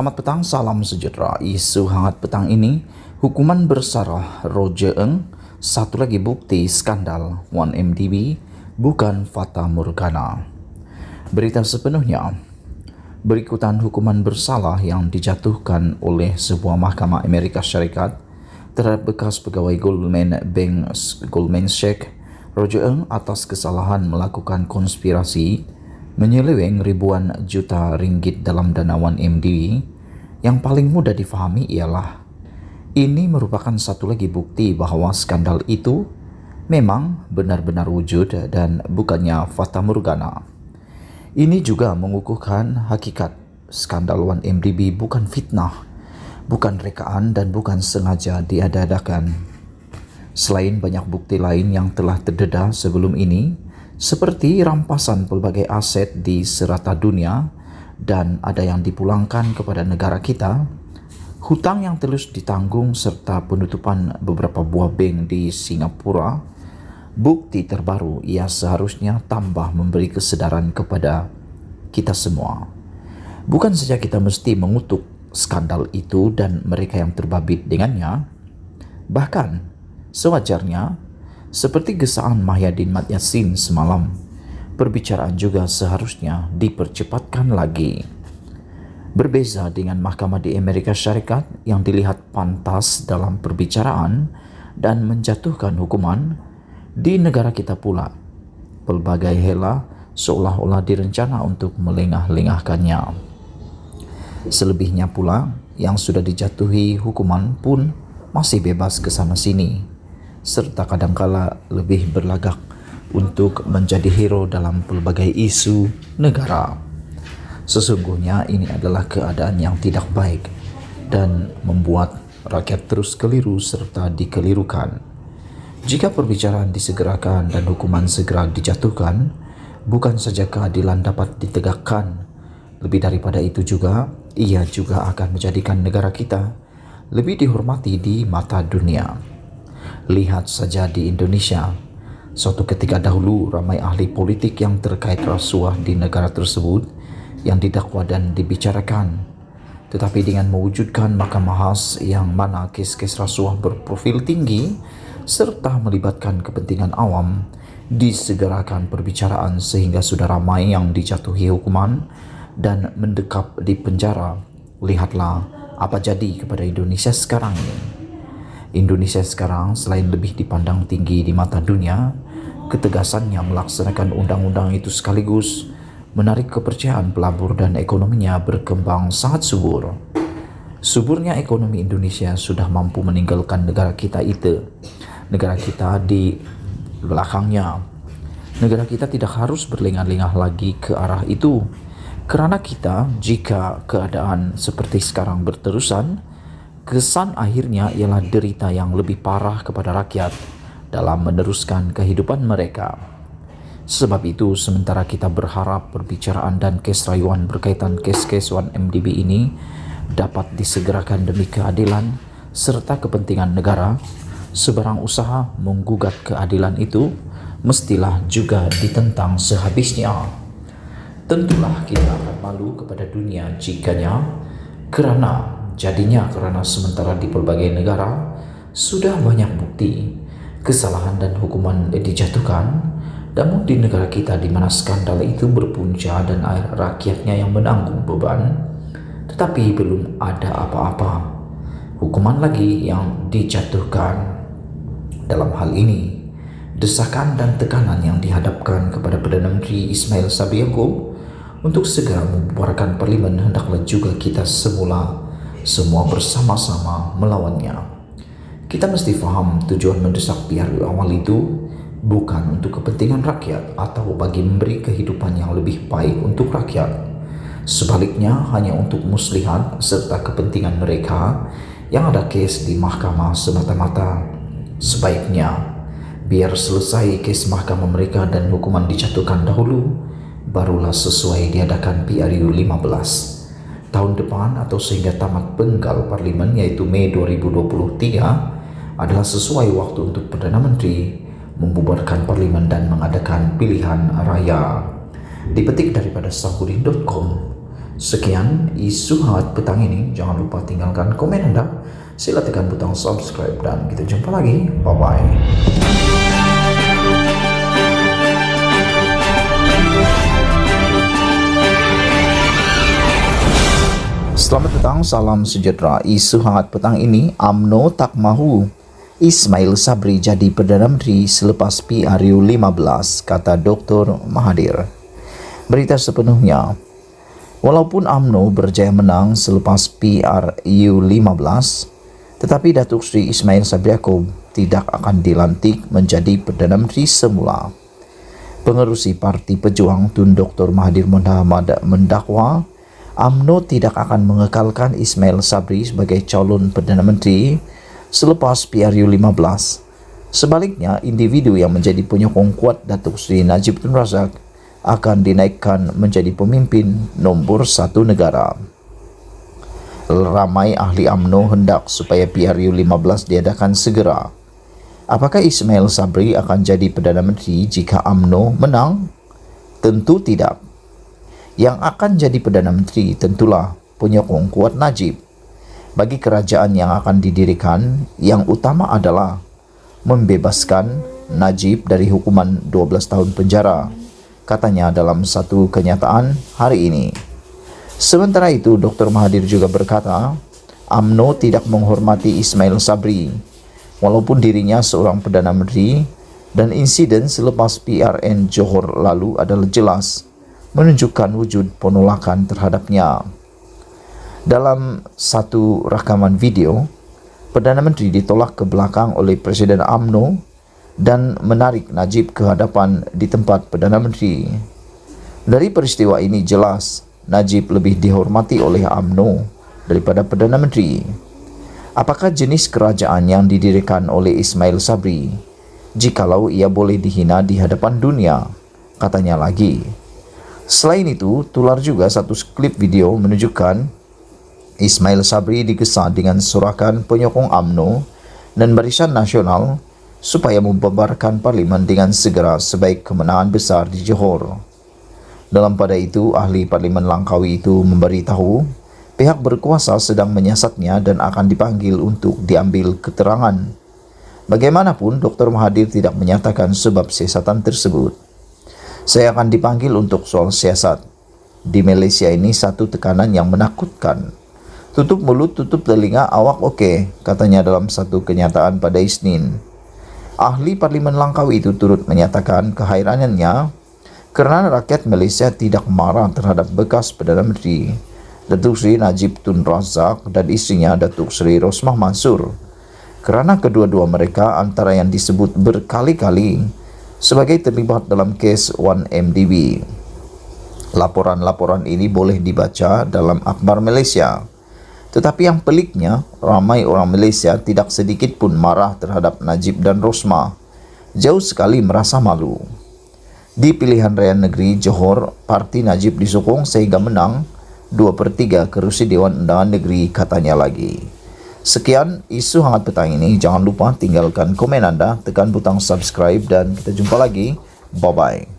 Selamat petang, salam sejahtera. Isu hangat petang ini, hukuman bersalah Roger Ng, satu lagi bukti skandal 1MDB, bukan fata morgana. Berita sepenuhnya, berikutan hukuman bersalah yang dijatuhkan oleh sebuah mahkamah Amerika Syarikat terhadap bekas pegawai Goldman Sachs, Roger Ng atas kesalahan melakukan konspirasi menyeleweng ribuan juta ringgit dalam dana 1MDB. Yang paling mudah difahami ialah ini merupakan satu lagi bukti bahwa skandal itu memang benar-benar wujud dan bukannya fata morgana. Ini juga mengukuhkan hakikat skandal 1MDB bukan fitnah, bukan rekaan dan bukan sengaja diada-adakan. Selain banyak bukti lain yang telah terdedah sebelum ini, seperti rampasan pelbagai aset di serata dunia dan ada yang dipulangkan kepada negara kita, hutang yang terus ditanggung serta penutupan beberapa buah bank di Singapura, bukti terbaru ia seharusnya tambah memberi kesedaran kepada kita semua. Bukan saja kita mesti mengutuk skandal itu dan mereka yang terbabit dengannya, bahkan sewajarnya seperti gesaan Mahyadin Mat Yassin semalam, perbicaraan juga seharusnya dipercepatkan lagi. Berbeza dengan mahkamah di Amerika Syarikat yang dilihat pantas dalam perbicaraan dan menjatuhkan hukuman, di negara kita pula, pelbagai hela seolah-olah direncana untuk melengah-lengahkannya. Selebihnya pula, yang sudah dijatuhi hukuman pun masih bebas ke sana sini, serta kadangkala lebih berlagak untuk menjadi hero dalam pelbagai isu negara. Sesungguhnya ini adalah keadaan yang tidak baik dan membuat rakyat terus keliru serta dikelirukan. Jika perbicaraan disegerakan dan hukuman segera dijatuhkan, bukan saja keadilan dapat ditegakkan, lebih daripada itu juga, ia juga akan menjadikan negara kita lebih dihormati di mata dunia. Lihat saja di Indonesia, suatu ketika dahulu ramai ahli politik yang terkait rasuah di negara tersebut yang didakwa dan dibicarakan. Tetapi dengan mewujudkan mahkamah khas yang mana kes-kes rasuah berprofil tinggi serta melibatkan kepentingan awam, disegerakan perbicaraan sehingga sudah ramai yang dijatuhi hukuman dan mendekap di penjara. Lihatlah apa jadi kepada Indonesia sekarang ini. Indonesia sekarang selain lebih dipandang tinggi di mata dunia, ketegasannya melaksanakan undang-undang itu sekaligus menarik kepercayaan pelabur dan ekonominya berkembang sangat subur. Suburnya ekonomi Indonesia sudah mampu meninggalkan negara kita itu. Negara kita di belakangnya. Negara kita tidak harus berlengah-lengah lagi ke arah itu. Kerana kita, jika keadaan seperti sekarang berterusan, kesan akhirnya ialah derita yang lebih parah kepada rakyat dalam meneruskan kehidupan mereka. Sebab itu, sementara kita berharap perbicaraan dan kes rayuan berkaitan kes-kes 1MDB ini dapat disegerakan demi keadilan serta kepentingan negara, sebarang usaha menggugat keadilan itu mestilah juga ditentang sehabisnya. Tentulah kita akan malu kepada dunia jikanya kerana sementara di pelbagai negara sudah banyak bukti kesalahan dan hukuman dijatuhkan, namun di negara kita di mana skandal itu berpunca dan rakyatnya yang menanggung beban, tetapi belum ada apa-apa hukuman lagi yang dijatuhkan. Dalam hal ini, desakan dan tekanan yang dihadapkan kepada Perdana Menteri Ismail Sabri Yaakob untuk segera membubarkan parlimen hendaklah juga kita semua bersama-sama melawannya. Kita mesti faham tujuan mendesak PRU awal itu bukan untuk kepentingan rakyat atau bagi memberi kehidupan yang lebih baik untuk rakyat. Sebaliknya hanya untuk muslihat serta kepentingan mereka yang ada kes di mahkamah semata-mata. Sebaiknya biar selesai kes mahkamah mereka dan hukuman dijatuhkan dahulu, barulah sesuai diadakan PRU 15. Tahun depan atau sehingga tamat penggal parlimen yaitu Mei 2023 adalah sesuai waktu untuk Perdana Menteri membubarkan parlimen dan mengadakan pilihan raya. Dipetik daripada sahudin.com. Sekian isu hangat petang ini. Jangan lupa tinggalkan komen Anda. Sila tekan butang subscribe dan kita jumpa lagi. Bye-bye. Selamat petang, salam sejahtera. Isu hangat petang ini, UMNO tak mahu Ismail Sabri jadi Perdana Menteri selepas PRU 15, kata Dr. Mahathir. Berita sepenuhnya. Walaupun UMNO berjaya menang selepas PRU 15, tetapi Datuk Seri Ismail Sabri Yaakob tidak akan dilantik menjadi Perdana Menteri semula. Pengerusi Parti Pejuang Tun Dr. Mahathir Mohamad mendakwa UMNO tidak akan mengekalkan Ismail Sabri sebagai calon Perdana Menteri selepas PRU 15. Sebaliknya, individu yang menjadi penyokong kuat Datuk Seri Najib Tun Razak akan dinaikkan menjadi pemimpin nombor 1 negara. Ramai ahli UMNO hendak supaya PRU 15 diadakan segera. Apakah Ismail Sabri akan jadi Perdana Menteri jika UMNO menang? Tentu tidak. Yang akan jadi Perdana Menteri tentulah penyokong kuat Najib. Bagi kerajaan yang akan didirikan, yang utama adalah membebaskan Najib dari hukuman 12 tahun penjara, katanya dalam satu kenyataan hari ini. Sementara itu, Dr. Mahathir juga berkata, UMNO tidak menghormati Ismail Sabri, walaupun dirinya seorang Perdana Menteri, dan insiden selepas PRN Johor lalu adalah jelas menunjukkan wujud penolakan terhadapnya. Dalam satu rakaman video, Perdana Menteri ditolak ke belakang oleh Presiden UMNO dan menarik Najib ke hadapan di tempat Perdana Menteri. Dari peristiwa ini jelas Najib lebih dihormati oleh UMNO daripada Perdana Menteri. Apakah jenis kerajaan yang didirikan oleh Ismail Sabri jikalau ia boleh dihina di hadapan dunia, katanya lagi. Selain itu, tular juga satu klip video menunjukkan Ismail Sabri digesa dengan sorakan penyokong UMNO dan Barisan Nasional supaya membubarkan parlimen dengan segera sebaik kemenangan besar di Johor. Dalam pada itu, ahli parlimen Langkawi itu memberitahu pihak berkuasa sedang menyiasatnya dan akan dipanggil untuk diambil keterangan. Bagaimanapun, Dr. Mahathir tidak menyatakan sebab siasatan tersebut. Saya akan dipanggil untuk soal siasat. Di Malaysia ini satu tekanan yang menakutkan. Tutup mulut, tutup telinga, awak oke, katanya dalam satu kenyataan pada Isnin. Ahli Parlimen Langkawi itu turut menyatakan kehairanannya kerana rakyat Malaysia tidak marah terhadap bekas Perdana Menteri Datuk Seri Najib Tun Razak dan isterinya Datuk Seri Rosmah Mansur, kerana kedua-dua mereka antara yang disebut berkali-kali sebagai terlibat dalam kes 1MDB. Laporan-laporan ini boleh dibaca dalam akhbar Malaysia. Tetapi yang peliknya, ramai orang Malaysia tidak sedikit pun marah terhadap Najib dan Rosmah. Jauh sekali merasa malu. Di pilihan raya negeri Johor, parti Najib disokong sehingga menang 2/3 kerusi Dewan Undangan Negeri, katanya lagi. Sekian isu hangat petang ini. Jangan lupa tinggalkan komen Anda, tekan butang subscribe dan kita jumpa lagi. Bye-bye.